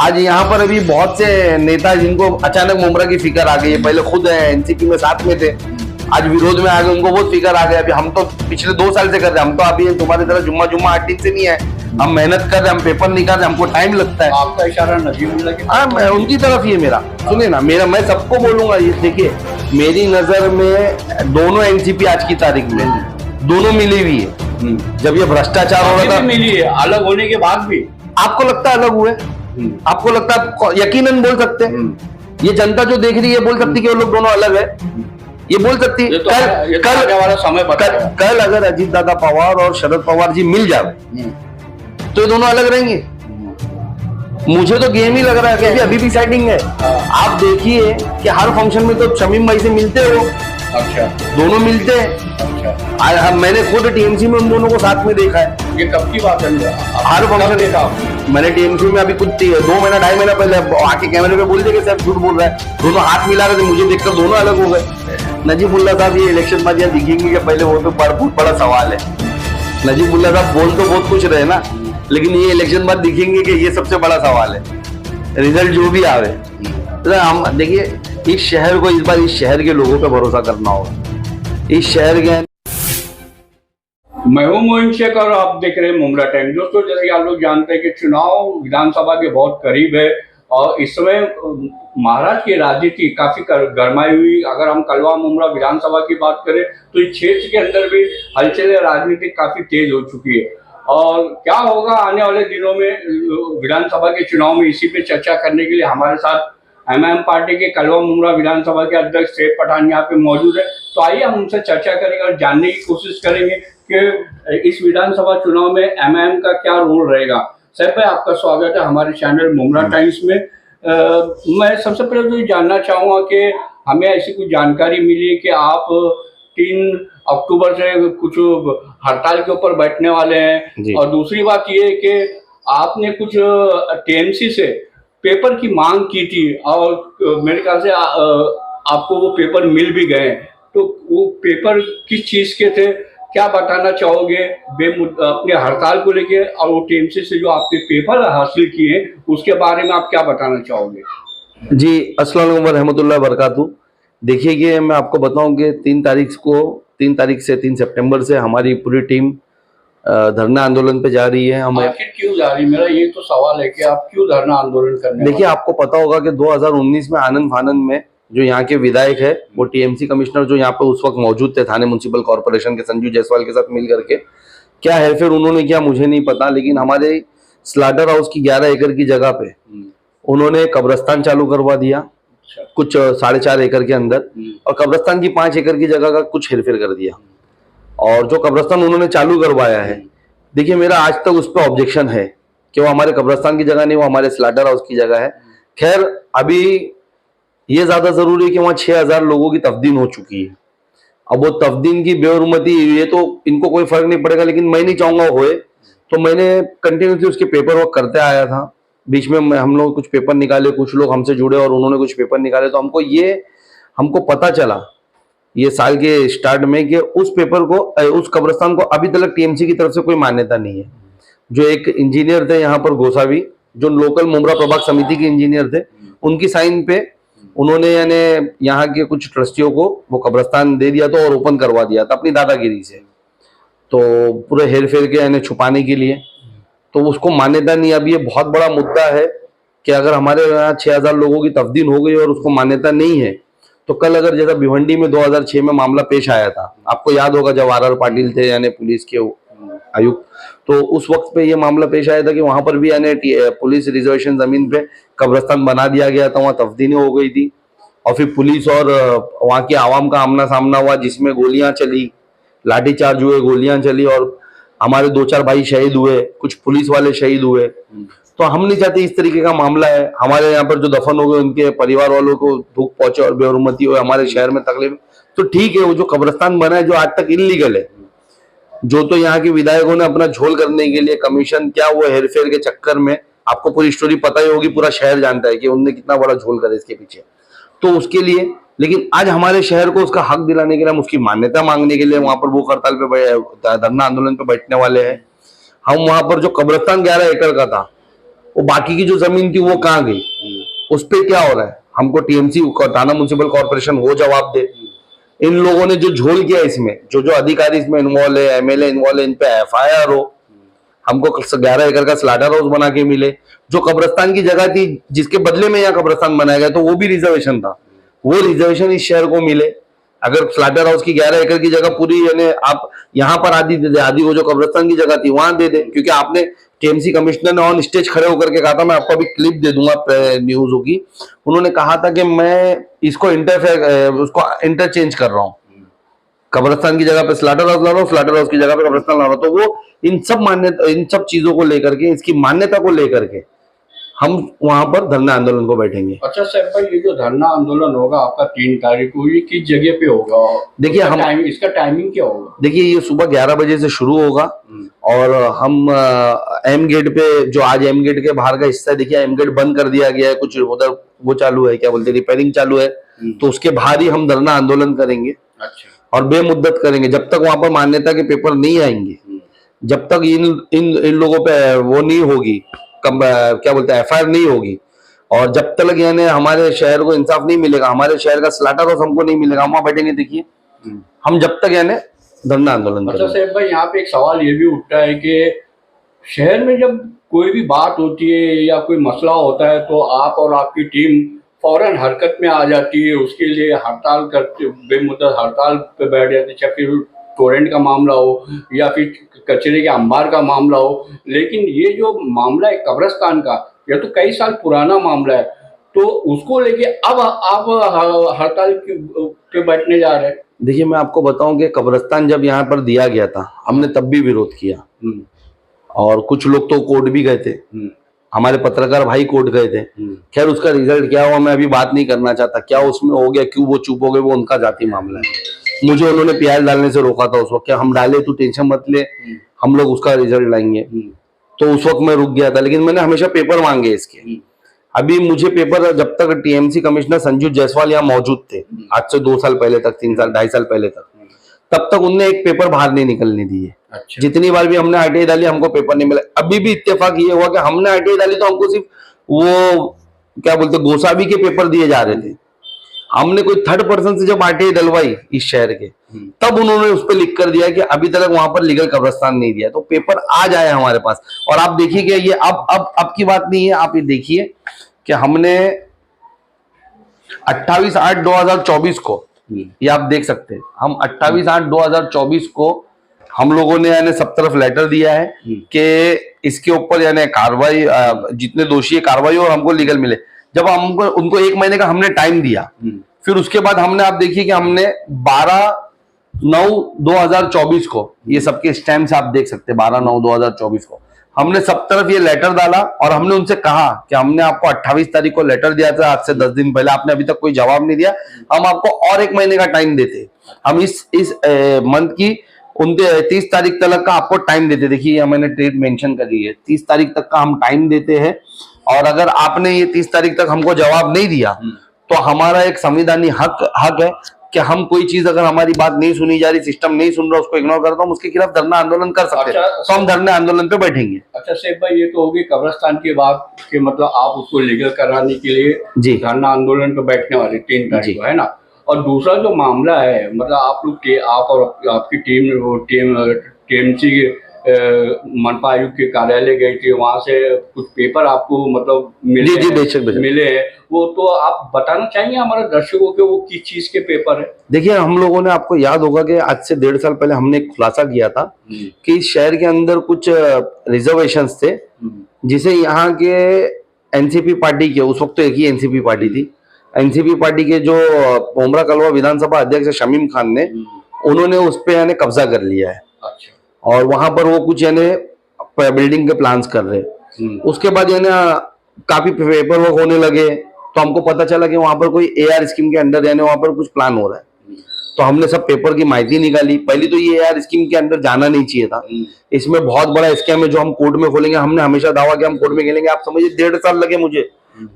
आज यहाँ पर अभी बहुत से नेता जिनको अचानक मुमरा की फिक्र आ गई है, पहले खुद एनसीपी में साथ में थे, आज विरोध में आ गए, उनको बहुत फिक्र आ गया। अभी हम तो पिछले 2 साल से कर रहे हैं, हम तो अभी तुम्हारी तरह जुम्मा 8 दिन से नहीं है, हम मेहनत कर रहे हैं, हम पेपर निकाल रहे हैं, हमको टाइम लगता है। आपका इशारा नजीमुल्लाह के हाँ, मैं उनकी तरफ ही है मेरा। सुनिए ना, मैं सबको बोलूंगा, ये देखिए मेरी नजर में दोनों एनसीपी आज की तारीख में दोनों मिली हुई है। जब ये भ्रष्टाचार हो रहा था, मिली है, अलग होने के बाद भी आपको लगता है अलग हुए? आपको लगता है? यकीनन बोल सकते हैं, ये जनता जो देख रही है बोल सकती है कि वो लोग दोनों अलग है, ये बोल सकती है। आने वाला समय कल अगर अजीत दादा पवार और शरद पवार जी मिल जाए तो ये दोनों अलग रहेंगे। मुझे तो गेम ही लग रहा है कि अभी भी सेटिंग है। आप देखिए कि हर फंक्शन में तो शमीम भाई से मिलते हो। अच्छा, दोनों मिलते हैं। अच्छा, मैंने खुद टीएमसी में उन दोनों को साथ में देखा है। ये कब की बात है? हर फंक्शन देखा मैंने टीएमसी में। अभी कुछ 2 महीना 2.5 महीना पहले आके कैमरे पे बोल दे कि सर झूठ बोल रहा है, दोनों हाथ मिला रहे थे, मुझे देखकर दोनों अलग हो गए। नजीबुल्ला साहब ये इलेक्शन बाजियां दिखेंगे कि पहले वो तो बहुत बड़ा सवाल है। नजीबुल्ला साहब बोल तो बहुत कुछ रहे ना, लेकिन ये इलेक्शन बाद दिखेंगे कि ये सबसे बड़ा सवाल है, रिजल्ट जो भी आवे। तो हम देखिए, इस शहर को इस बार इस शहर के लोगों पे भरोसा करना होगा। इस शहर के मैं हूं मोइन शेख और आप देख रहे हैं मुमरा टाइम। दोस्तों, जैसे कि आप लोग जानते हैं कि चुनाव विधानसभा के बहुत करीब है और इस समय महाराष्ट्र की राजनीति काफी गरमाई हुई। अगर हम कलवा मुमरा विधानसभा की बात करें तो इस क्षेत्र के अंदर भी हलचल राजनीति काफी तेज हो चुकी है। और क्या होगा आने वाले दिनों में विधानसभा के चुनाव में, इसी पे चर्चा करने के लिए हमारे साथ एमआईएम पार्टी के कलवा मुमरा विधानसभा के अध्यक्ष सैफ पठान यहाँ पे मौजूद है। तो आइए हम उनसे चर्चा करेंगे और जानने की कोशिश करेंगे कि इस विधानसभा चुनाव में एमआईएम का क्या रोल रहेगा। सैफ भाई, आपका स्वागत है हमारे चैनल मुमरा टाइम्स में। मैं सबसे पहले तो ये जानना चाहूँगा कि हमें ऐसी कुछ जानकारी मिली कि आप 3 अक्टूबर से कुछ हड़ताल के ऊपर बैठने वाले हैं, और दूसरी बात ये है कि आपने कुछ टीएमसी से पेपर की मांग की थी और मेरे ख्याल से आपको वो पेपर मिल भी गए। तो वो पेपर किस चीज़ के थे, क्या बताना चाहोगे अपने हड़ताल को लेके, और वो टीएमसी से जो आपने पेपर हासिल किए उसके बारे में आप क्या बताना चाहोगे? जी, अस्सलाम वालेकुम रहमतुल्लाह बरकातहू। देखिए कि मैं आपको बताऊं कि 3 तारीख से 3 सितंबर से हमारी पूरी टीम धरना आंदोलन पे जा रही है। हम आखिर क्यों जा रही है? मेरा ये तो सवाल है कि आप क्यों धरना आंदोलन करने? देखिए, आपको पता होगा कि 2019 में आनंद फानंद में जो यहाँ के विधायक है, वो टीएमसी कमिश्नर जो यहाँ पे उस वक्त मौजूद थे थाने म्युनिसिपल कॉर्पोरेशन के, संजू जायसवाल के साथ मिल करके, क्या है फिर उन्होंने किया मुझे नहीं पता, लेकिन हमारे स्लाटर हाउस की 11 एकड़ की जगह पे उन्होंने कब्रस्तान चालू करवा दिया, कुछ 4.5 एकड़ के अंदर, और कब्रस्तान की 5 एकड़ की जगह का कुछ हेरफेर कर दिया। और जो कब्रस्तान उन्होंने चालू करवाया है, देखिए मेरा आज तक उस पर ऑब्जेक्शन है कि वो हमारे कब्रस्तान की जगह नहीं, वो हमारे स्लाटर हाउस की जगह है। खैर, अभी ये ज्यादा जरूरी है कि वहाँ 6000 लोगों की तफ्दीन हो चुकी है। अब वो तफ्दीन की बेहरमती, ये तो इनको कोई फर्क नहीं पड़ेगा, लेकिन मैं नहीं चाहूंगा होए, तो मैंने कंटिन्यूसली उसके पेपर वर्क करते आया था। बीच में हम लोग कुछ पेपर निकाले, कुछ लोग हमसे जुड़े और उन्होंने कुछ पेपर निकाले, तो हमको पता चला ये साल के स्टार्ट में कि उस पेपर को, उस कब्रिस्तान को अभी तक टीएमसी की तरफ से कोई मान्यता नहीं है। जो एक इंजीनियर थे यहाँ पर गोसावी, जो लोकल मुमरा प्रभाग समिति के इंजीनियर थे, उनकी साइन पे उन्होंने यानी यहाँ के कुछ ट्रस्टियों को वो कब्रिस्तान दे दिया था और ओपन करवा दिया था अपनी दादागिरी से, तो पूरे हेर फेर के यानी छुपाने के लिए, तो उसको मान्यता नहीं। अब ये बहुत बड़ा मुद्दा है कि अगर हमारे यहाँ 6000 लोगों की तफ्दीन हो गई और उसको मान्यता नहीं है, तो कल अगर जैसा भिवंडी में 2006 में मामला पेश आया था, आपको याद होगा, जब आर पाटिल थे यानी पुलिस के आयुक्त, तो उस वक्त पे ये मामला पेश आया था कि वहां पर भी यानी पुलिस रिजर्वेशन जमीन पे कब्रिस्तान बना दिया गया था, वहां तफ्दीनें हो गई थी, और फिर पुलिस और वहां की आवाम का आमना सामना हुआ, जिसमें गोलियां चली, लाठीचार्ज हुए, गोलियां चली, और हमारे 2-4 भाई शहीद हुए, कुछ पुलिस वाले शहीद हुए। तो हम नहीं चाहते इस तरीके का मामला है, हमारे यहाँ पर जो दफन हो गए उनके परिवार वालों को दुख पहुंचे और बेहरमती हो, हमारे शहर में तकलीफ। तो ठीक है, वो जो कब्रिस्तान बना है जो आज तक इलीगल है, जो तो यहाँ के विधायकों ने अपना झोल करने के लिए कमीशन, क्या वो हेरफेर के चक्कर में, आपको पूरी स्टोरी पता ही होगी, पूरा शहर जानता है कि उनने कितना बड़ा झोल करा इसके पीछे, तो उसके लिए। लेकिन आज हमारे शहर को उसका हक दिलाने के लिए, हम उसकी मान्यता मांगने के लिए वहां पर भूख हड़ताल पे, धरना आंदोलन पे बैठने वाले हैं। हम वहां पर जो कब्रिस्तान 11 एकड़ का था, वो बाकी की जो जमीन थी वो कहाँ गई, उस पे क्या हो रहा है, हमको टीएमसी थाना म्युनिसिपल कॉर्पोरेशन वो जवाब दे। इन लोगों ने जो झोल किया इसमें, जो जो अधिकारी इसमें इन्वॉल्व है, एमएलए इन्वॉल्व है, इन पे एफआईआर हो। हमको 11 एकड़ का स्लाटर हाउस बना के मिले, जो कब्रिस्तान की जगह थी जिसके बदले में यहाँ कब्रिस्तान बनाया गया, तो वो भी रिजर्वेशन था, वो रिजर्वेशन इस शहर को मिले। अगर स्लाटर हाउस की 11 एकड़ की जगह पूरी यानी आप यहाँ पर आधी दे दे, आधी वो जो कब्रिस्तान की जगह थी वहां दे दे, क्योंकि आपने टीएमसी कमिश्नर ने ऑन स्टेज खड़े होकर के कहा था, मैं आपको अभी क्लिप दे दूंगा न्यूज की, उन्होंने कहा था कि मैं इसको उसको इंटरचेंज कर रहा हूँ, कब्रिस्तान की जगह पे स्लाटर हाउस ला रहा हूँ, स्लाटर हाउस की जगह पे कब्रिस्तान ला रहा हूँ। तो वो इन सब चीजों को लेकर के, इसकी मान्यता को लेकर के हम वहां पर धरना आंदोलन को बैठेंगे। अच्छा सर भाई, ये जो धरना आंदोलन होगा आपका 3 तारीख को, ये किस जगह पे होगा? देखिए इसका टाइमिंग क्या होगा? देखिए ये सुबह 11 बजे से शुरू होगा और हम एम गेट पे, जो आज एम गेट के बाहर का हिस्सा है, देखिए एम गेट बंद कर दिया गया है, कुछ उधर वो चालू है, क्या बोलते हैं, रिपेयरिंग चालू है, तो उसके बाहर ही हम धरना आंदोलन करेंगे। अच्छा। और बेमुद्दत करेंगे जब तक वहां पर मान्यता के पेपर नहीं आएंगे, जब तक इन लोगों पे वो नहीं होगी, क्या बोलते हैं, एफआईआर नहीं होगी, और जब तक यानी हमारे शहर को इंसाफ नहीं मिलेगा, हमारे शहर का स्लाटर हाउस हमको नहीं मिलेगा, हम वहां बैठेंगे। देखिए हम जब तक यानी धरना आंदोलन करेंगे। अच्छा साहब भाई, यहाँ पे एक सवाल ये भी उठता है कि शहर में जब कोई भी बात होती है या कोई मसला होता है तो आप और आपकी टीम फौरन हरकत में आ जाती है, उसके लिए हड़ताल करते, बेमुद्दत हड़ताल पे बैठ जाती है, चाहे फिर टोरेंट का मामला हो या फिर कचरे के अंबार का मामला हो। लेकिन ये जो मामला है कब्रिस्तान का, यह तो कई साल पुराना मामला है, तो उसको लेके अब आप हड़ताल पे बैठने जा रहे हैं। देखिए मैं आपको बताऊं कि कब्रिस्तान जब यहाँ पर दिया गया था, हमने तब भी विरोध किया और कुछ लोग तो कोर्ट भी गए थे, हमारे पत्रकार भाई कोर्ट गए थे। खैर उसका रिजल्ट क्या हुआ मैं अभी बात नहीं करना चाहता, क्या उसमें हो गया, क्यों वो चुप हो गए, वो उनका जाती मामला है। मुझे उन्होंने प्याज डालने से रोका था उस वक्त, क्या हम डाले, तू टेंशन मत ले, हम लोग उसका रिजल्ट लाएंगे, तो उस वक्त मैं रुक गया था। लेकिन मैंने हमेशा पेपर मांगे इसके। अभी मुझे पेपर, जब तक टीएमसी कमिश्नर संजू जायसवाल यहाँ मौजूद थे, आज से 2 साल पहले तक, 3 साल 2.5 साल पहले तक, तब तक उनने एक पेपर बाहर नहीं निकलने दिए। अच्छा। जितनी बार भी हमने आरटीआई डाली हमको पेपर नहीं मिला। अभी भी इत्तेफाक ये हुआ कि हमने आरटीआई डाली तो हमको सिर्फ वो क्या बोलते गोसावी के पेपर दिए जा रहे थे। हमने कोई थर्ड पर्सन से जब आरटीआई डलवाई इस शहर के, तब उन्होंने उस पर लिख कर दिया कि अभी तक वहां पर लीगल कब्रिस्तान नहीं दिया, तो पेपर आज आया हमारे पास। और आप देखिए कि ये अब की बात नहीं है, आप ये देखिए कि हमने 28/8/2024 को, ये आप देख सकते हैं, हम 28/8/2024 को हम लोगों ने यानी सब तरफ लेटर दिया है कि इसके ऊपर यानी कार्रवाई, जितने दोषी है कार्रवाई और हमको लीगल मिले। जब हमको उनको 1 महीने का हमने टाइम दिया, फिर उसके बाद हमने, आप देखिए कि हमने 12/9/2024 को, ये सबके स्टैम्प से आप देख सकते हैं, 12/9/2024 को हमने सब तरफ ये लेटर डाला और हमने उनसे कहा कि हमने आपको 28 तारीख को लेटर दिया था, आज से 10 दिन पहले, आपने अभी तक कोई जवाब नहीं दिया, हम आपको और 1 महीने का टाइम देते। हम इस मंथ की 30 तारीख तक का आपको टाइम देते। देखिए मैंने डेट मेंशन करी है, 30 तारीख तक का हम टाइम देते हैं, और अगर आपने ये 30 तारीख तक हमको जवाब नहीं दिया तो हमारा एक संविधानिक हक है कि हम कोई चीज, अगर हमारी बात नहीं सुनी जा रही, सिस्टम नहीं सुन रहा, उसको इग्नोर करता हूं, उसके खिलाफ धरना आंदोलन कर सकते हैं। तो हम धरना आंदोलन पे बैठेंगे। अच्छा शेख भाई, ये तो होगी कब्रिस्तान की बात कि मतलब आप उसको लीगल कराने के लिए धरना आंदोलन पे बैठने वाले 3 तारीख को, है ना। और दूसरा जो मामला है, मतलब आप लोग, आप और आपकी टीएमसी मनपा आयुक्त के कार्यालय गए थे, वहां से कुछ पेपर आपको मतलब मिले हैं, वो तो आप बताना चाहेंगे हमारे दर्शकों के वो किस चीज के पेपर है? देखिए हम लोगों ने, आपको याद होगा कि आज से 1.5 साल पहले हमने एक खुलासा किया था कि इस शहर के अंदर कुछ रिजर्वेशंस थे, जिसे यहाँ के एनसीपी पार्टी के, उस वक्त तो एक ही एनसीपी पार्टी थी, एनसीपी पार्टी के जो पोमरा कलवा विधानसभा अध्यक्ष शमीम खान ने, उन्होंने उस पे यानी कब्जा कर लिया है। अच्छा। और वहां पर वो कुछ यानी बिल्डिंग के प्लान्स कर रहे। उसके बाद यानी काफी पेपर वर्क होने लगे, तो हमको पता चला कि वहां पर कोई एआर स्कीम के अंडर यानी वहां पर कुछ प्लान हो रहा है। तो हमने सब पेपर की माहिती निकाली। पहले तो ये एआर स्कीम के अंदर जाना नहीं चाहिए था, इसमें बहुत बड़ा स्कैम है जो हम कोर्ट में खोलेंगे। हमने हमेशा दावा किया हम कोर्ट में खेलेंगे। आप समझिए 1.5 साल लगे मुझे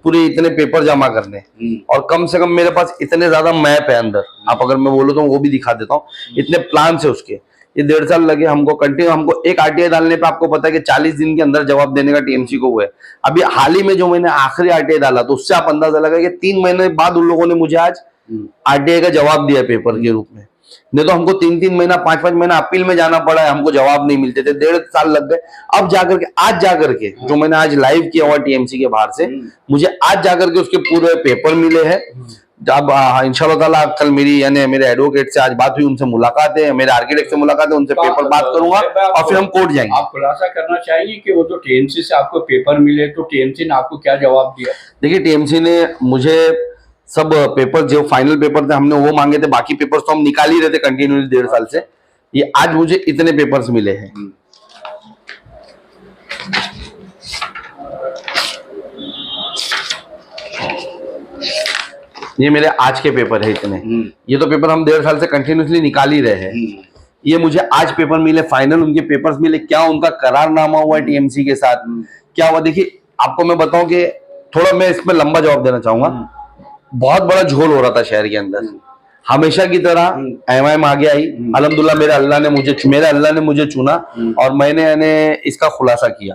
पूरे इतने पेपर जमा करने, और कम से कम मेरे पास इतने ज्यादा मैप है अंदर, आप अगर मैं बोलूँ तो वो भी दिखा देता हूँ, इतने प्लान है उसके ये 1.5 साल लगे हमको कंटिन्यू, हमको एक आरटीआई डालने पे आपको पता है कि 40 दिन के अंदर जवाब देने का टीएमसी को हुआ है। अभी हाल ही में जो मैंने आखिरी आरटीआई डाला तो उससे आप अंदाजा लगा कि 3 महीने बाद उन लोगों ने मुझे आज आरटीआई का जवाब दिया पेपर के रूप में। नहीं तो हमको 3-3 महीना 5-5 महीना अपील में जाना पड़ा है, हमको जवाब नहीं मिलते थे, 1.5 साल लग गए। अब जाकर के आज जाकर के जो मैंने आज लाइव किया हुआ टीएमसी के बाहर से, मुझे आज जाकर के उसके पूरे पेपर मिले हैं। अब इंशाल्लाह ताला कल मेरी यानी मेरे एडवोकेट से आज बात हुई, उनसे मुलाकात है, मेरे आर्किटेक्ट से मुलाकात है, उनसे पेपर बात करूंगा और फिर हम कोर्ट जाएंगे। आप खुलासा करना चाहिए कि वो जो टीएमसी से आपको पेपर मिले तो टीएमसी ने आपको क्या जवाब दिया? देखिए टीएमसी ने मुझे सब पेपर जो फाइनल पेपर थे हमने वो मांगे थे, बाकी पेपर्स तो हम निकाल ही रहे थे कंटिन्यूअसली 1.5 साल से। ये आज मुझे इतने पेपर्स मिले हैं। ये मेरे आज के पेपर है इतने। ये तो पेपर हम 1.5 साल से कंटिन्यूअसली निकाल ही रहे हैं। ये मुझे आज पेपर मिले, फाइनल उनके पेपर्स मिले। क्या उनका करारनामा हुआ टीएमसी के साथ, क्या हुआ? देखिए आपको मैं बताऊं कि थोड़ा मैं इसमें लंबा जवाब देना चाहूंगा। बहुत बड़ा झोल हो रहा था शहर के अंदर, हमेशा की तरह एमआईएम आगे आई। अल्हम्दुलिल्लाह मेरे अल्लाह ने मुझे चुना और मैंने इसका खुलासा किया।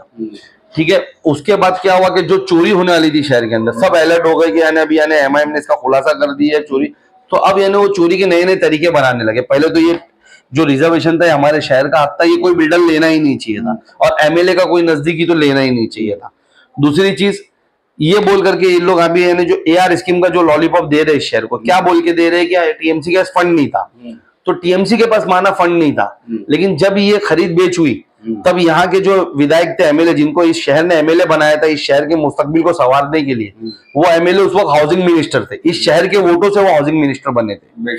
ठीक है, उसके बाद क्या हुआ कि जो चोरी होने वाली थी शहर के अंदर, सब अलर्ट हो गए कि अभी एमआईएम ने इसका खुलासा कर दिया है चोरी। तो अब वो चोरी के नए नए तरीके बनाने लगे। पहले तो ये जो रिजर्वेशन था हमारे शहर का हक था, ये कोई बिल्डर लेना ही नहीं चाहिए था, और एमएलए का कोई नजदीकी तो लेना ही नहीं चाहिए था। दूसरी चीज ये बोल करके ये लोग अभी जो एआर स्कीम का जो लॉलीपॉप दे रहे हैं शहर को, क्या बोल के दे रहे हैं कि टीएमसी के पास फंड नहीं था। तो टीएमसी के पास माना फंड नहीं था, लेकिन जब ये खरीद बेच हुई तब यहाँ के जो विधायक थे, एमएलए, जिनको इस शहर ने एमएलए बनाया था इस शहर के मुस्तकबिल को संवारने के लिए, वो एमएलए उस वक्त हाउसिंग मिनिस्टर थे। इस शहर के वोटों से वो हाउसिंग मिनिस्टर बने थे।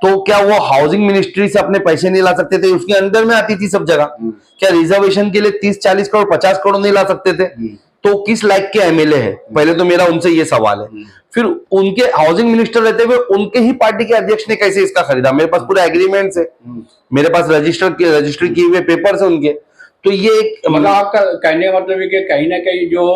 तो क्या वो हाउसिंग मिनिस्ट्री से अपने पैसे नहीं ला सकते थे? उसके अंदर में आती थी सब जगह। क्या रिजर्वेशन के लिए 30-40 करोड़ 50 करोड़ नहीं ला सकते थे? तो किस लायक के एमएलए है? पहले तो मेरा उनसे ये सवाल है। फिर उनके हाउसिंग मिनिस्टर रहते हुए उनके ही पार्टी के अध्यक्ष ने कैसे इसका खरीदा? मेरे पास पूरे एग्रीमेंट है, मेरे पास रजिस्टर किए हुए पेपर्स है उनके। तो ये एक मतलब आपका कहने का मतलब है कि कहीं ना कहीं जो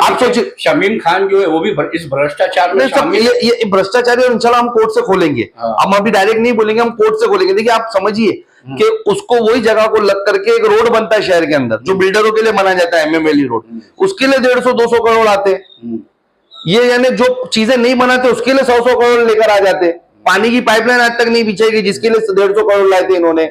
आप सोचिए शमीम खान जो है वो भी इस भ्रष्टाचार में शामिल है। ये भ्रष्टाचारी, और इंशाल्लाह हम कोर्ट से खोलेंगे। हम अभी डायरेक्ट नहीं बोलेंगे, हम कोर्ट से खोलेंगे। देखिए आप समझिए कि उसको वही जगह को लग करके एक रोड बनता है शहर के अंदर, जो बिल्डरों के लिए बनाया जाता है, एमएमएलई रोड, उसके लिए 150-200 करोड़ आते हैं। ये यानी जो चीजें नहीं बनाते उसके लिए 100-100 करोड़ लेकर आ जाते। पानी की पाइपलाइन आज तक नहीं बिछाई गई, जिसके लिए 150 करोड़ लाए थे इन्होंने।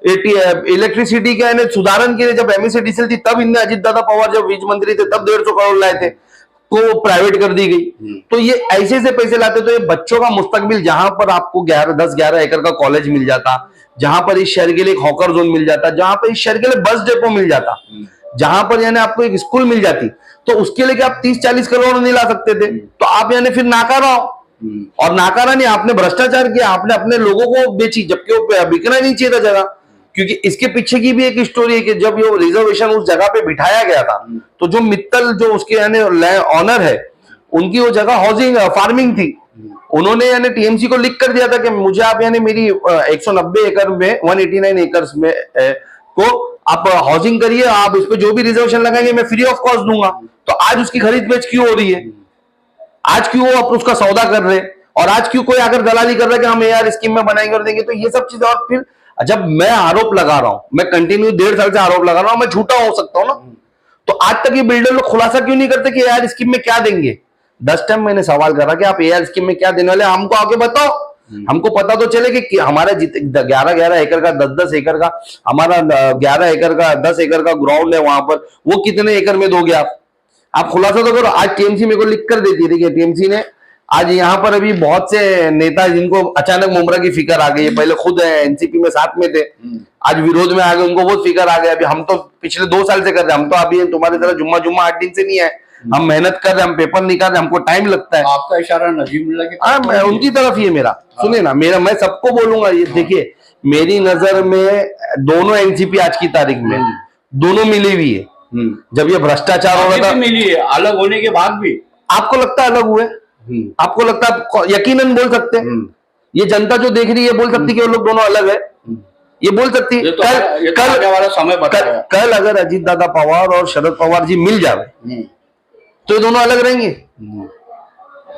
इलेक्ट्रिसिटी के सुधारण के लिए जब एमएसडीसीएल थी तब इनने, अजीत दादा पवार जब वीज मंत्री थे तब 150 करोड़ लाए थे, तो वो प्राइवेट कर दी गई। तो ये ऐसे से पैसे लाते, तो ये बच्चों का मुस्तकबिल, जहां पर आपको 10-11 एकड़ का कॉलेज मिल जाता, जहां पर इस शहर के लिए एक हॉकर जोन मिल जाता, जहां पर इस शहर के लिए बस डेपो मिल जाता, जहां पर आपको एक स्कूल मिल जाती, तो उसके लिए आप 30-40 करोड़ नहीं ला सकते थे? तो आप फिर नाकारा हो, और नाकारा नहीं, आपने भ्रष्टाचार किया, आपने अपने लोगों को बेची, जबकि वो बिकना नहीं चाहिए था जगह। क्योंकि इसके पीछे की भी एक स्टोरी है कि जब ये रिजर्वेशन उस जगह पे बिठाया गया था, तो जो मित्तल जो उसके ऑनर है, उनकी वो जगह हाउसिंग फार्मिंग थी। उन्होंने टीएमसी को लिख कर दिया था कि मुझे आप मेरी 190 एकड़ में 189 एकर्स में को आप हाउसिंग करिए, आप इस पे जो भी रिजर्वेशन लगाएंगे मैं फ्री ऑफ कॉस्ट दूंगा। तो आज उसकी खरीद बेच क्यों हो रही है? आज क्यों वो उसका सौदा कर रहे हैं? और आज क्यों कोई आकर दलाली कर रहा है कि हम एआर स्कीम में बनाएंगे और देंगे? तो ये सब चीजें, और फिर जब मैं आरोप लगा रहा हूं, मैं कंटिन्यू 1.5 साल से आरोप लगा रहा हूं, मैं झूठा हो सकता हूं ना? तो आज तक ये बिल्डर लोग खुलासा क्यों नहीं करते कि एआर स्कीम में क्या देंगे? 10 टाइम मैंने सवाल करा कि आप एआर स्कीम में क्या देने वाले, हमको आगे बताओ, हमको पता तो चले कि हमारा 11-11 एकड़ का 10-10 एकड़ का, हमारा 11 एकड़ का 10 एकड़ का ग्राउंड है वहां पर, वो कितने एकड़ में दोगे आप खुलासा तो करो। आज टीएमसी मेरे को लिख कर देती थी कि टीएमसी ने आज यहाँ पर अभी बहुत से नेता जिनको अचानक मुमरा की फिक्र आ गई है, पहले खुद एनसीपी में साथ में थे, आज विरोध में आ गए, उनको बहुत फिक्र आ गया। अभी हम तो पिछले 2 साल से कर रहे हैं, हम तो अभी तुम्हारी तरह जुम्मा 8 दिन से नहीं है, हम मेहनत कर रहे हैं, हम पेपर निकाल रहे हैं, हमको टाइम लगता है। आपका इशारा नजीमुल्लाह की हाँ, उनकी तरफ ही है मेरा। सुनिए ना, मैं सबको बोलूंगा, ये देखिए मेरी नजर में दोनों एनसीपी आज की तारीख में दोनों मिली हुई है। जब ये भ्रष्टाचार हो रहा था, मिली है, अलग होने के बाद भी आपको लगता है अलग हुए? आपको लगता है? यकीनन बोल सकते हैं, ये जनता जो देख रही है बोल सकती है कि वो लोग दोनों अलग है, ये बोल सकती है। कल अगर अजीत दादा पवार और शरद पवार जी मिल जाए तो ये दोनों अलग रहेंगे।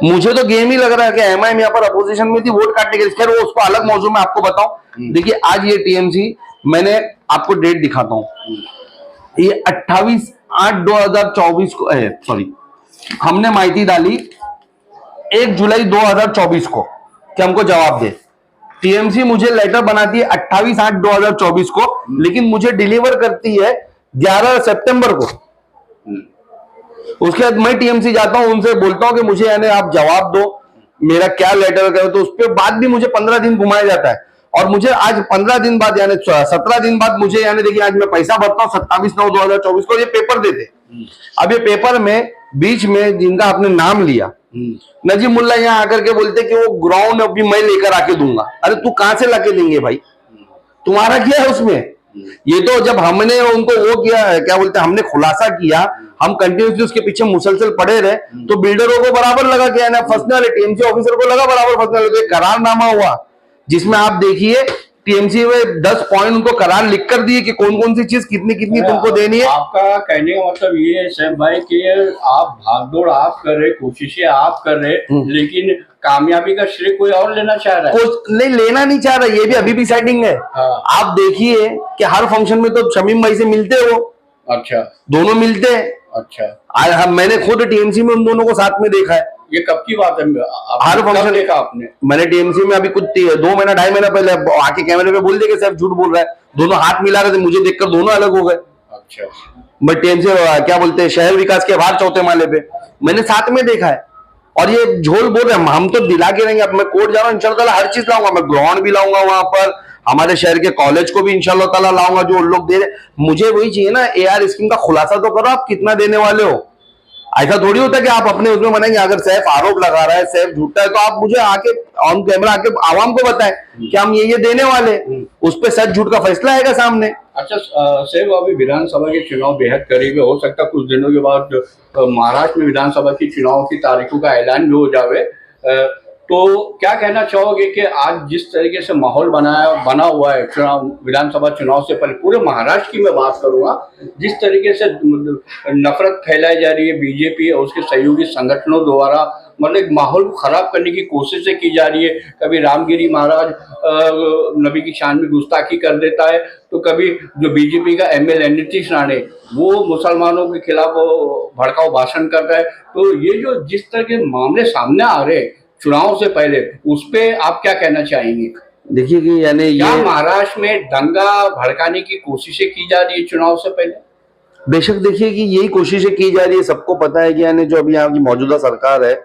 मुझे तो गेम ही लग रहा है कि एमआईएम यहाँ पर अपोजिशन में थी वोट काटने के लिए। खैर वो उसको अलग मौजूद में आपको बताऊं। देखिए आज ये टीएमसी मैंने आपको डेट दिखाता हूं, ये 28/8/2024 को सॉरी, हमने माहिती डाली 1 जुलाई 2024 को कि हमको जवाब दे। टीएमसी मुझे लेटर बनाती है 28/8/2024 को, लेकिन मुझे डिलीवर करती है 11 सितंबर को। उसके बाद मैं टीएमसी जाता हूं, उनसे बोलता हूं कि मुझे यानी आप जवाब दो, मेरा क्या लेटर करो, तो उस पर बाद भी मुझे 15 दिन घुमाया जाता है। और मुझे आज 15 दिन बाद यानी 17 दिन बाद मुझे यानी देखिए आज मैं पैसा भरता हूँ 27/9/2024 को, ये पेपर देते। अब ये पेपर में बीच में जिनका आपने नाम लिया नजीब मुल्ला यहाँ आकर के बोलते कि वो ग्राउंड अभी मैं लेकर आके दूंगा। अरे तू कहां से लाके देंगे भाई, तुम्हारा क्या है उसमें? ये तो जब हमने उनको वो किया, क्या बोलते हैं, हमने खुलासा किया, हम कंटिन्यूसली उसके पीछे मुसलसल पड़े रहे, तो बिल्डरों को बराबर लगा कि ना फंसने वाले, टीएमसी ऑफिसर को लगा बराबर फंसने वाले। तो एक करारनामा हुआ जिसमें आप देखिए टीएमसी में 10 पॉइंट उनको करार लिख कर दिए कि कौन कौन सी चीज कितनी कितनी तुमको देनी है। आपका कहने का मतलब ये है सैफ भाई कि आप भागदौड़ आप कर रहे, कोशिशें आप कर रहे, लेकिन कामयाबी का श्रेय कोई और लेना चाह रहा है? नहीं, लेना नहीं चाह रहा, ये भी अभी भी सेटिंग है। आप देखिए कि हर फंक्शन में तो शमीम भाई से मिलते हो। अच्छा, दोनों मिलते हैं। अच्छा, मैंने खुद टीएमसी में उन दोनों को साथ में देखा है। ये कब की बात है? हर फंक्शन देखा आपने? मैंने टीएमसी में अभी कुछ 2 महीना 2.5 महीना पहले आके कैमरे पे बोल दिया कि सैफ झूठ बोल रहा है। दोनों हाथ मिला रहे थे, मुझे देखकर दोनों अलग हो गए। अच्छा, मैं टीएमसी क्या बोलते हैं शहर विकास के बाहर 4थे माले पे मैंने साथ में देखा है। और ये झोल बोल रहे हैं, हम तो दिला के रहेंगे। अब मैं कोर्ट जा रहा हूँ, इंशाल्लाह ताला हर चीज लाऊंगा, मैं ग्राउंड भी लाऊंगा वहां पर, हमारे शहर के कॉलेज को भी इंशाल्लाह ताला लाऊंगा जो लोग दे रहे। मुझे वही चाहिए ना, एआर स्कीम का खुलासा तो करो, आप कितना देने वाले हो। ऐसा थोड़ी होता है कि आप अपने उसमें बनाएंगे। अगर सैफ आरोप लगा रहा है, सैफ झूठा है, तो आप मुझे आके ऑन कैमरा आके आवाम को बताएं कि हम ये देने वाले, उस पर सच झूठ का फैसला आएगा सामने। अच्छा सैफ, अभी विधानसभा के चुनाव बेहद करीब है, हो सकता है कुछ दिनों के बाद महाराष्ट्र में विधानसभा की चुनाव की तारीखों का ऐलान भी हो जावे, तो क्या कहना चाहोगे कि आज जिस तरीके से माहौल बना हुआ है चुनाव, विधानसभा चुनाव से पहले पूरे महाराष्ट्र की मैं बात करूंगा, जिस तरीके से नफरत फैलाई जा रही है बीजेपी और उसके सहयोगी संगठनों द्वारा, मतलब एक माहौल को खराब करने की कोशिशें की जा रही है। कभी रामगिरी महाराज नबी की शान में गुस्ताखी कर देता है, तो कभी जो बीजेपी का एमएलए नीतीश राणे वो मुसलमानों के खिलाफ भड़काऊ भाषण कर रहा है। तो ये जो जिस तरह के मामले सामने आ रहे हैं चुनाव से पहले, उस पे आप क्या कहना चाहेंगे? देखिए कि यानी ये महाराष्ट्र में दंगा भड़काने की कोशिशें की जा रही है चुनाव से पहले? बेशक देखिए कि यही कोशिशें की जा रही है। सबको पता है कि यानी जो अभी यहाँ की मौजूदा सरकार है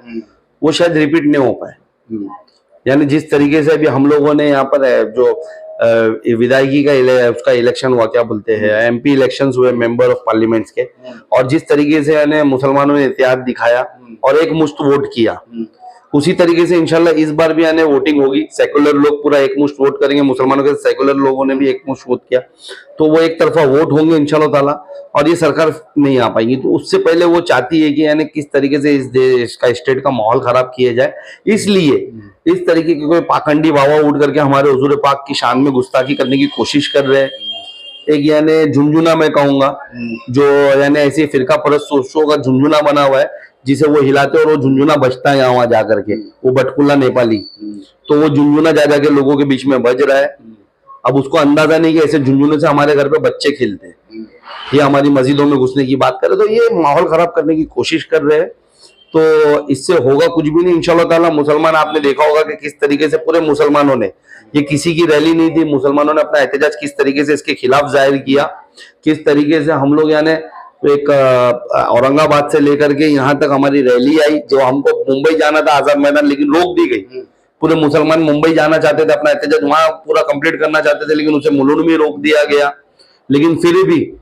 वो शायद रिपीट नहीं हो पाए। यानी जिस तरीके से अभी हम लोगों ने यहाँ पर जो विधायकी का उसका इलेक्शन हुआ, क्या बोलते हैं, एमपी इलेक्शंस हुए मेंबर ऑफ पार्लियामेंट्स के, और जिस तरीके से यानी मुसलमानों ने एहतियात दिखाया और एक मुश्त वोट किया, उसी तरीके से इंशाल्लाह इस बार भी यानी वोटिंग होगी। सेकुलर लोग पूरा एक मुश्त वोट करेंगे, मुसलमानों के सेकुलर लोगों ने भी एक मुश्त वोट किया, तो वो एक तरफा वोट होंगे इंशाल्लाह ताला, और ये सरकार नहीं आ पाएगी। तो उससे पहले वो चाहती है कि यानी किस तरीके से इस देश का स्टेट का माहौल खराब किया जाए, इसलिए इस तरीके के कोई पाखंडी बाबा उठ करके हमारे हुजूर पाक की शान में गुस्ताखी करने की कोशिश कर रहे हैं। एक यानी झुंझुना मैं कहूंगा, जो यानी ऐसी फिरका परस्त सोचों का झुंझुना बना हुआ है, जिसे वो हिलाते और वो झुंझुना बजता है यहाँ वहां जाकर के, वो बटकुल्ला नेपाली, तो वो झुंझुना जा जाके लोगों के बीच में बज रहा है। अब उसको अंदाजा नहीं कि ऐसे झुंझुने से हमारे घर पे बच्चे खेलते हैं, ये हमारी मस्जिदों में घुसने की बात करे, तो ये माहौल खराब करने की कोशिश कर रहे हैं। तो इससे होगा कुछ भी नहीं इंशाल्लाह ताला। मुसलमान, आपने देखा होगा कि किस तरीके से पूरे मुसलमानों ने, ये किसी की रैली नहीं थी, मुसलमानों ने अपना एहतजाज किस तरीके से इसके खिलाफ जाहिर किया, किस तरीके से हम लोग यानी एक औरंगाबाद से लेकर के यहाँ तक हमारी रैली आई, जो हमको मुंबई जाना था आजाद मैदान, लेकिन रोक दी गई। पूरे मुसलमान मुंबई जाना चाहते थे, अपना एहतजाज वहां पूरा कंप्लीट करना चाहते थे, लेकिन उसे मुलुंड में रोक दिया गया। लेकिन फिर भी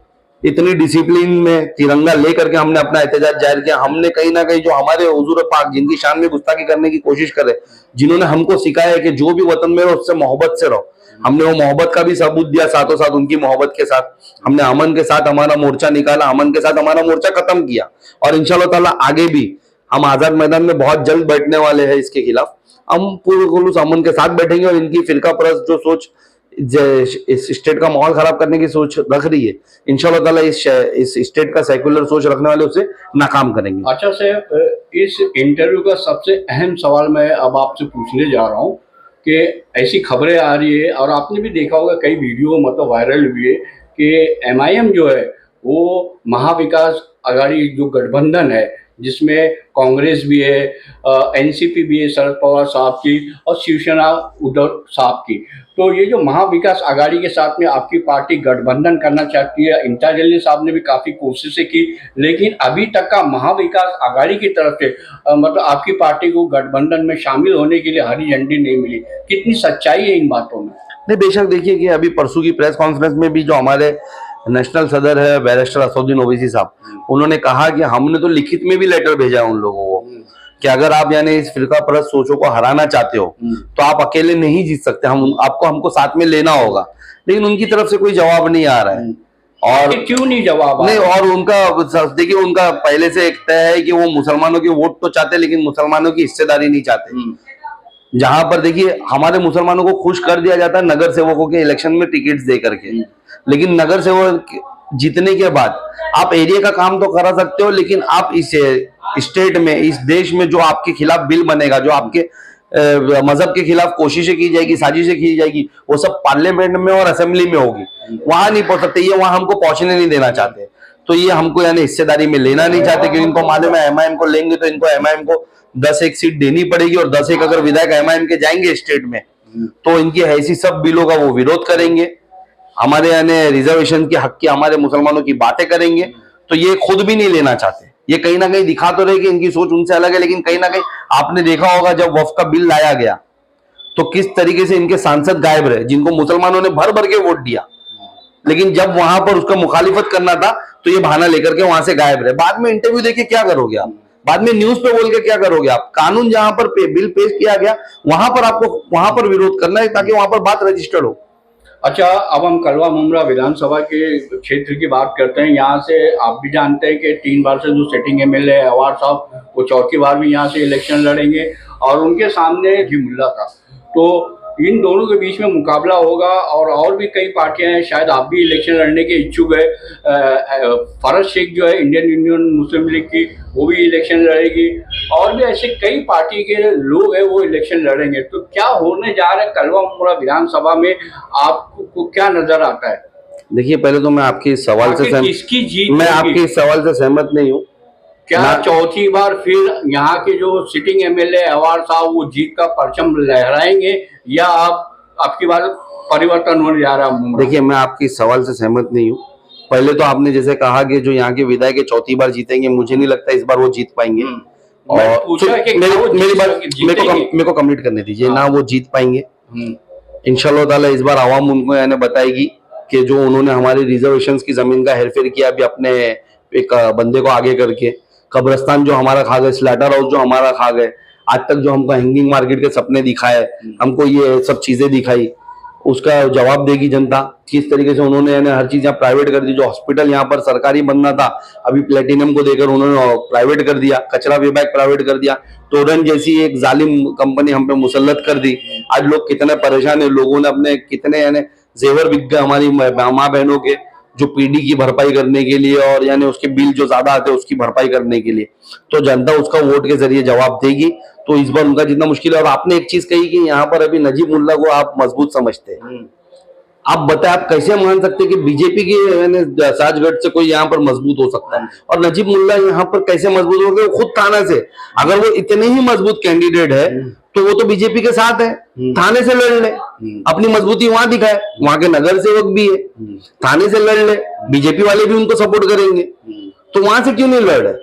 इतनी डिसिप्लिन में तिरंगा लेकर के हमने अपना एहतजाज जाहिर किया। हमने कहीं ना कहीं जो हमारे हुजूर पाक जिनकी शान में गुस्ताखी करने की कोशिश करे, जिन्होंने हमको सिखाया है कि जो भी वतन में रहो उससे मोहब्बत से रहो, हमने वो मोहब्बत का भी सबूत दिया। साथों साथ उनकी मोहब्बत के साथ हमने अमन के साथ हमारा मोर्चा निकाला, अमन के साथ हमारा मोर्चा खत्म किया, और इंशाल्लाह ताला आगे भी हम आजाद मैदान में बहुत जल्द बैठने वाले हैं। इसके खिलाफ हम पूरे खुलूस अमन के साथ बैठेंगे, और इनकी फिरका परस्त जो सोच इस स्टेट का माहौल खराब करने की सोच रख रही है, इंशाल्लाह ताला इस स्टेट का सेक्युलर सोच रखने वाले उसे नाकाम करेंगे। अच्छा सर, इस इंटरव्यू का सबसे अहम सवाल मैं अब आपसे पूछने जा रहा हूँ कि ऐसी खबरें आ रही है, और आपने भी देखा होगा कई वीडियो मतलब वायरल हुई है कि एमआईएम जो है वो महाविकास आघाड़ी जो गठबंधन है, जिसमें कांग्रेस भी है, एनसीपी भी है शरद पवार साहब की, और शिवसेना उद्धव साहब की। तो ये जो महाविकास आघाड़ी के साथ में आपकी पार्टी गठबंधन करना चाहती है, इंटा जलील साहब ने भी काफ़ी कोशिशें की, लेकिन अभी तक का महाविकास आघाड़ी की तरफ से मतलब आपकी पार्टी को गठबंधन में शामिल होने के लिए हरी झंडी नहीं मिली। कितनी सच्चाई है इन बातों में? नहीं, बेशक देखिए कि अभी परसों की प्रेस कॉन्फ्रेंस में भी जो हमारे नेशनल सदर है बैरिस्टर असदुद्दीन ओवैसी साहब, उन्होंने कहा कि हमने तो लिखित में भी लेटर भेजा है उन लोगों को कि अगर आप यानी इस फिरका परस्त सोचों को हराना चाहते हो तो आप अकेले नहीं जीत सकते, हमको साथ में लेना होगा। लेकिन उनकी तरफ से कोई जवाब नहीं आ रहा है। और क्यों नहीं जवाब नहीं, और उनका देखिए, उनका पहले से एक तय है कि वो मुसलमानों के वोट तो चाहते लेकिन मुसलमानों की हिस्सेदारी नहीं चाहते। जहां पर देखिए हमारे मुसलमानों को खुश कर दिया जाता है नगर सेवकों के इलेक्शन में टिकट्स दे करके, लेकिन नगर सेवक जीतने के बाद आप एरिया का काम तो करा सकते हो, लेकिन आप इस स्टेट में, इस देश में जो आपके खिलाफ बिल बनेगा, जो आपके मजहब के खिलाफ कोशिशें की जाएगी, साजिशें की जाएगी, वो सब पार्लियामेंट में और असेंबली में होगी। वहां नहीं पहुंच सकते, ये वहां हमको पहुंचने नहीं देना चाहते। तो ये हमको यानी हिस्सेदारी में लेना नहीं चाहते, क्योंकि इनको मालूम है एमआईएम को लेंगे तो इनको एमआईएम को 10-1 सीट देनी पड़ेगी, और 10-1 अगर विधायक एमआईएम के जाएंगे स्टेट में तो इनकी ऐसी सब बिलों का वो विरोध करेंगे, हमारे यानी रिजर्वेशन के हक की, हमारे मुसलमानों की बातें करेंगे। तो ये खुद भी नहीं लेना चाहते। ये कहीं ना कहीं दिखा तो रहे कि इनकी सोच उनसे अलग है, लेकिन कहीं ना कहीं आपने देखा होगा जब वक्फ का बिल लाया गया तो किस तरीके से इनके सांसद गायब रहे, जिनको मुसलमानों ने भर भर के वोट दिया, लेकिन जब वहां पर उसका मुखालिफत करना था तो ये बहाना लेकर के वहां से गायब रहे। बाद में इंटरव्यू देके क्या करोगे आप, बाद में न्यूज पे बोल के क्या करोगे आप? कानून जहां पर बिल पेश किया गया वहां पर आपको वहां पर विरोध करना है ताकि वहां पर बात रजिस्टर्ड हो। अच्छा, अब हम कलवा मुमरा विधानसभा के क्षेत्र की बात करते हैं। यहाँ से आप भी जानते हैं कि 3 बार से जो सिटिंग एमएलए अवार साहब, वो 4थी बार भी यहाँ से इलेक्शन लड़ेंगे, और उनके सामने मुल्ला था। तो इन दोनों के बीच में मुकाबला होगा, और भी कई पार्टियां हैं, शायद आप भी इलेक्शन लड़ने के इच्छुक है। फरज शेख जो है इंडियन यूनियन मुस्लिम लीग की, वो भी इलेक्शन लड़ेगी, और भी ऐसे कई पार्टी के लोग हैं वो इलेक्शन लड़ेंगे। तो क्या होने जा रहा है कलवा मुमरा विधानसभा में, आपको क्या नजर आता है? देखिए, पहले तो मैं आपके इस सवाल से किसकी जीत? मैं आपके इस सवाल से सहमत नहीं हूँ। क्या 4थी बार फिर यहाँ के जो सिटिंग एमएलए अवार साहब वो जीत का परचम लहराएंगे, या आपकी बात परिवर्तन होने जा रहा है? देखिए, मैं आपके इस सवाल से सहमत नहीं हूँ। पहले तो आपने जैसे कहा कि जो यहाँ के विधायक 4थी बार जीतेंगे, मुझे नहीं लगता इस बार वो जीत पाएंगे। और मेरे को कंप्लीट करने दीजिए ना, वो जीत पाएंगे इंशाल्लाह ताला। इस बार आवाम उनको यानी बताएगी कि जो उन्होंने हमारी रिजर्वेशंस की जमीन का हेरफेर किया, अभी अपने एक बंदे को आगे करके, कब्रिस्तान जो हमारा खा गए, स्लैटर हाउस जो हमारा खा गए, आज तक जो हमको हैंगिंग मार्केट के सपने दिखाए, हमको ये सब चीजें दिखाई, उसका जवाब देगी जनता। किस तरीके से उन्होंने यानी हर चीज यहाँ प्राइवेट कर दी। जो हॉस्पिटल यहाँ पर सरकारी बनना था, अभी प्लेटिनम को देकर उन्होंने प्राइवेट कर दिया, कचरा विभाग प्राइवेट कर दिया, तोरन जैसी एक जालिम कंपनी हम पे मुसल्लत कर दी। आज लोग कितने परेशान है, लोगों ने अपने कितने यानी जेवर बिक गए हमारी माँ बहनों के, जो पीडी की भरपाई करने के लिए, और यानी उसके बिल जो ज्यादा आते हैं उसकी भरपाई करने के लिए। तो जनता उसका वोट के जरिए जवाब देगी। तो इस बार उनका जितना मुश्किल है। और आपने एक चीज कही कि यहाँ पर अभी नजीब मुल्ला को आप मजबूत समझते हैं। आप बताए, आप कैसे मान सकते हैं कि बीजेपी के साजगढ़ से कोई यहाँ पर मजबूत हो सकता है, और नजीब मुल्ला यहाँ पर कैसे मजबूत हो गए? खुद थाना से, अगर वो इतने ही मजबूत कैंडिडेट है तो वो तो बीजेपी के साथ है, थाने से लड़ ले, अपनी मजबूती वहां दिखाए, वहां के नगर सेवक भी है, थाने से लड़ ले, बीजेपी वाले भी उनको सपोर्ट करेंगे, तो वहां से क्यों नहीं लड़ रहे?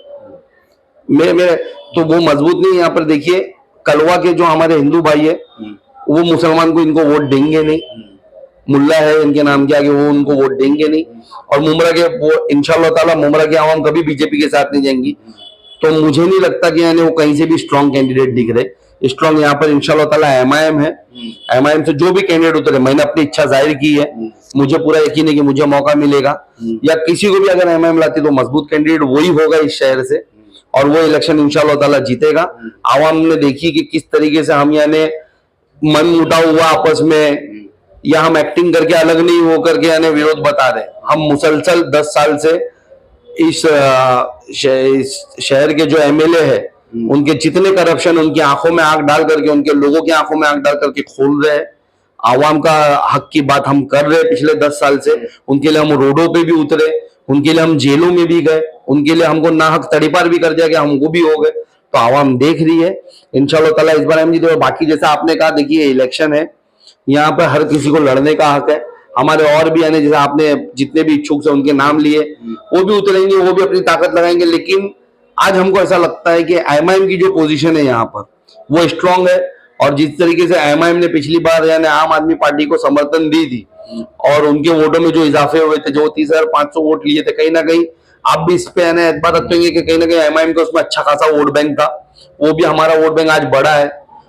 मेरे तो वो मजबूत नहीं। यहाँ पर देखिए, कलवा के जो हमारे हिंदू भाई है वो मुसलमान को इनको वोट देंगे नहीं, मुल्ला है इनके नाम के आगे, वो उनको वोट देंगे नहीं। और मुमरा के वो इंशाल्लाह ताला मुमरा के आवाम कभी बीजेपी के साथ नहीं जाएंगी। तो मुझे नहीं लगता कि यानी वो कहीं से भी स्ट्रॉन्ग कैंडिडेट दिख रहे। स्ट्रॉन्ग यहाँ पर इंशाल्लाह ताला एमआईएम है। एमआईएम से जो भी कैंडिडेट उतरे, मैंने अपनी इच्छा जाहिर की है, मुझे पूरा यकीन है कि मुझे मौका मिलेगा, या किसी को भी अगर एमआईएम लाती तो मजबूत कैंडिडेट वही होगा इस शहर से, और वो इलेक्शन इंशाल्लाह ताला जीतेगा। आवाम ने देखी कि किस तरीके से हम यानी मन मुटाव हुआ आपस में, या हम एक्टिंग करके अलग नहीं हो करके यानी विरोध बता रहे। हम मुसलसल 10 साल से इस शहर के जो एमएलए है, उनके जितने करप्शन उनकी आंखों में आंख डाल करके, उनके लोगों की आंखों में आंख डाल करके खोल रहे हैं। आवाम का हक की बात हम कर रहे हैं पिछले 10 साल से। उनके लिए हम रोडों पे भी उतरे, उनके लिए हम जेलों में भी गए, उनके लिए हमको नाहक तड़ीपार भी कर दिया गया, हमको भी हो गए। तो आवाम देख रही है। इंशाल्लाह ताला इस बार हम जीते। बाकी जैसा आपने कहा, देखिए इलेक्शन है, यहाँ पर हर किसी को लड़ने का हक है। हमारे और भी यानी जैसे आपने जितने भी इच्छुक से उनके नाम लिए, वो भी उतरेंगे, वो भी अपनी ताकत लगाएंगे। लेकिन आज हमको ऐसा लगता है कि एमआईएम की जो पोजीशन है यहाँ पर वो स्ट्रांग है। और जिस तरीके से एमआईएम ने पिछली बार यानी आम आदमी पार्टी को समर्थन दी थी और उनके वोटों में जो इजाफे हुए थे, जो 30,500 वोट लिए थे, कहीं ना कहीं आप भी इस पे एतबार रखते होंगे कि कहीं ना कहीं एमआईएम का उसमें अच्छा खासा वोट बैंक था। वो भी हमारा वोट बैंक आज बढ़ा है।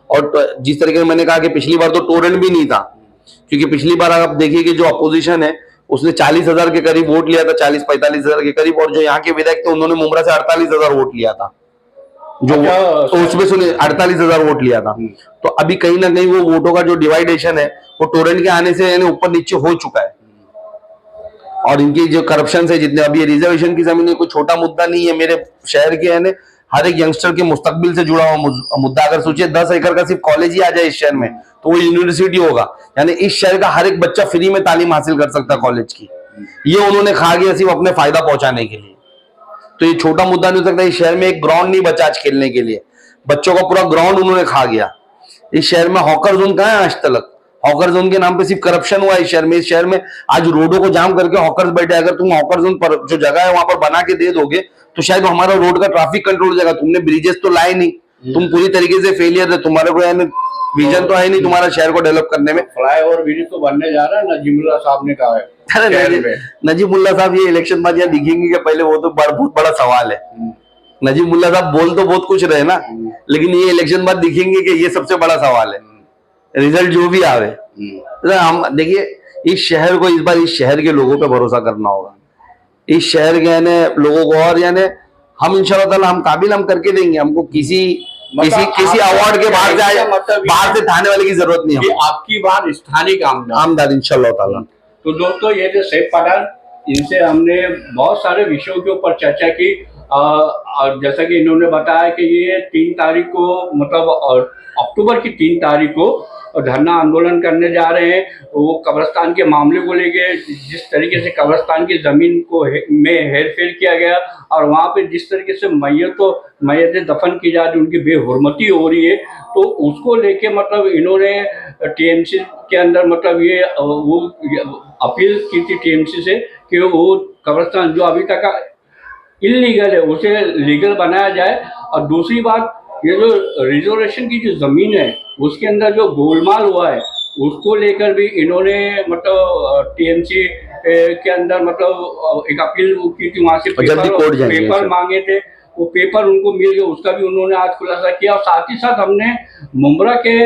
और जिस तरीके से मैंने कहा कि पिछली बार तो टोरेंट भी नहीं था, क्योंकि पिछली बार आप देखिए कि जो अपोजिशन है उसने 40,000 के करीब वोट लिया था, 40-45,000 के करीब। और जो यहाँ के विधायक थे उन्होंने मुमरा से 48,000 वोट लिया था, जो तो उसमें सुनिए 48,000 वोट लिया था। तो अभी कहीं ना कहीं वो वोटों का जो डिवाइडेशन है वो टोरेंट के आने से यानी ऊपर नीचे हो चुका है। और इनकी जो करप्शन से जितने अभी रिजर्वेशन की जमीन कोई छोटा मुद्दा नहीं है। मेरे शहर के यानी हर एक यंगस्टर के मुस्तकबिल से जुड़ा हुआ मुद्दा। अगर सोचिए 10 एकड़ का सिर्फ कॉलेज ही आ जाए इस शहर में तो वो यूनिवर्सिटी होगा, यानी इस शहर का हर एक बच्चा फ्री में तालीम हासिल कर सकता है कॉलेज की। ये उन्होंने खा गया सिर्फ अपने फायदा पहुंचाने के लिए। तो ये छोटा मुद्दा नहीं हो सकता। इस शहर में एक ग्राउंड नहीं बचा आज खेलने के लिए, बच्चों का पूरा ग्राउंड उन्होंने खा गया। इस शहर में हॉकर जोन कहाँ है आज तक? हॉकर जोन के नाम पे सिर्फ करप्शन हुआ है इस शहर में। इस शहर में आज रोडों को जाम करके हॉकर्स बैठे। अगर तुम हॉकर जोन पर जो जगह है वहां पर बना के दे दोगे तो शायद हमारा रोड का ट्रैफिक कंट्रोल हो जाएगा। तुमने ब्रिजेस तो लाए नहीं, तुम पूरी तरीके से फेलियर है। तुम्हारे को यानी विजन तो है नहीं तुम्हारा शहर को डेवलप करने में। फ्लाईओवर ब्रिज तो बनने जा रहा है, नजीमुल्लाह साहब ने कहा है। अरे नजीमुल्लाह साहब ये इलेक्शन बाद यहाँ दिखेंगे कि पहले, वो तो बहुत बड़ा सवाल है। नजीमुल्लाह साहब बोल तो बहुत कुछ रहे ना, लेकिन ये इलेक्शन बाद दिखेंगे कि ये सबसे बड़ा सवाल है। रिजल्ट जो भी आवे, हम देखिए इस शहर को, इस बार इस शहर के लोगों पे भरोसा करना होगा। इस शहर के यानी लोगों को, और यानी हम इंशाल्लाह ताला हम काबिल हम करके देंगे। हमको किसी अवार्ड के बाहर से थाने वाले की जरूरत नहीं है। आपकी बात स्थानीय आमदार इंशाल्लाह ताला। तो दोस्तों, ये जो सैफ पठान, इनसे हमने बहुत सारे विषयों के ऊपर चर्चा की। जैसा कि इन्होंने बताया कि ये 3 तारीख को, मतलब अक्टूबर की 3 तारीख को धरना आंदोलन करने जा रहे हैं। वो कब्रिस्तान के मामले को लेके, जिस तरीके से कब्रिस्तान की जमीन को में हेरफेर किया गया और वहाँ पे जिस तरीके से मैयतें दफन की जा रही, उनकी बेहुरमती हो रही है, तो उसको लेके मतलब इन्होंने टीएमसी के अंदर मतलब ये वो अपील की थी टीएमसी से कि वो कब्रिस्तान जो अभी तक इलीगल है उसे लीगल बनाया जाए। और दूसरी बात, ये जो रिजर्वेशन की जो जमीन है उसके अंदर जो गोलमाल हुआ है उसको लेकर भी इन्होंने मतलब टीएमसी के अंदर मतलब एक अपील की थी। वहां से पेपर मांगे थे, वो पेपर उनको मिल गए, उसका भी उन्होंने आज खुलासा किया। और साथ ही साथ हमने मुमरा के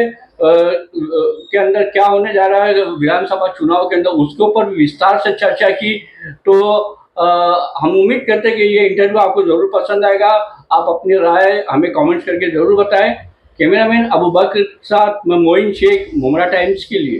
अंदर क्या होने जा रहा है विधानसभा चुनाव के अंदर, उसके ऊपर भी विस्तार से चर्चा की। तो हम उम्मीद करते हैं कि ये इंटरव्यू आपको जरूर पसंद आएगा। आप अपनी राय हमें कमेंट्स करके जरूर बताएं। कैमरामैन अबू बकर के साथ मैं मोइन शेख, मुमरा टाइम्स के लिए।